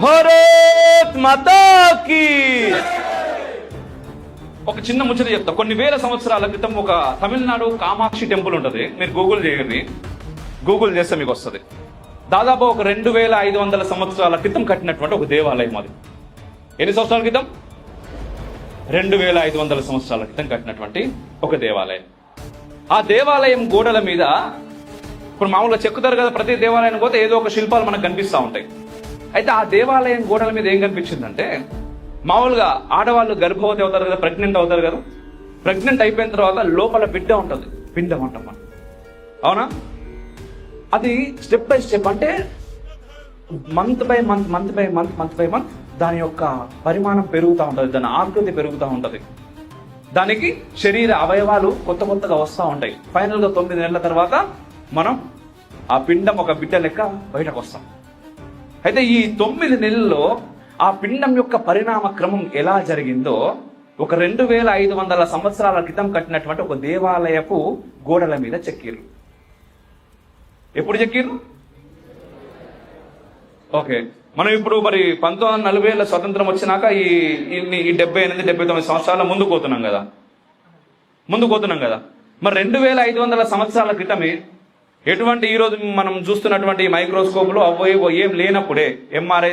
భారత్ మాతా key. ఒక చిన్న ముచ్చట చెప్తా. కొన్ని వేల సంవత్సరాల క్రితం ఒక తమిళనాడు కామాక్షి టెంపుల్ ఉంటుంది. మీరు గూగుల్ చేయండి, గూగుల్ చేస్తే మీకు వస్తుంది. దాదాపు ఒక 2500 సంవత్సరాల క్రితం కట్టినటువంటి ఒక దేవాలయం అది. ఎన్ని సంవత్సరాల క్రితం? 2500 సంవత్సరాల క్రితం కట్టినటువంటి ఒక దేవాలయం. ఆ దేవాలయం గోడల మీద ఇప్పుడు మామూలుగా చెక్కుతారు కదా, ప్రతి దేవాలయానికి పోతే ఏదో ఒక శిల్పాలు మనకు కనిపిస్తూ ఉంటాయి. అయితే ఆ దేవాలయం గోడల మీద ఏం కనిపించిందంటే, మామూలుగా ఆడవాళ్ళు గర్భవతి అవుతారు కదా, ప్రెగ్నెంట్ అవుతారు కదా, ప్రెగ్నెంట్ అయిపోయిన తర్వాత లోపల బిడ్డ ఉంటుంది, పిండం అంటాం మనం, అవునా? అది స్టెప్ బై స్టెప్, అంటే మంత్ బై మంత్ దాని యొక్క పరిమాణం పెరుగుతూ ఉంటుంది, దాని ఆకృతి పెరుగుతూ ఉంటుంది, దానికి శరీర అవయవాలు కొత్తగా వస్తూ ఉంటాయి. ఫైనల్ గా 9 నెలల తర్వాత మనం ఆ పిండం ఒక బిడ్డ లెక్క బయటకు వస్తాం. అయితే ఈ 9 నెలల్లో ఆ పిండం యొక్క పరిణామ క్రమం ఎలా జరిగిందో ఒక 2500 సంవత్సరాల క్రితం కట్టినటువంటి ఒక దేవాలయపు గోడల మీద చెక్కిర్రు. ఎప్పుడు చెక్కిర్రు? ఓకే, మనం ఇప్పుడు మరి 1940 స్వతంత్రం వచ్చినాక ఈ 78-79 సంవత్సరాల ముందుకు పోతున్నాం కదా. మరి 2500 సంవత్సరాల క్రితమే ఎటువంటి ఈరోజు మనం చూస్తున్నటువంటి మైక్రోస్కోప్లు అవో ఏం లేనప్పుడే, ఎంఆర్ఐ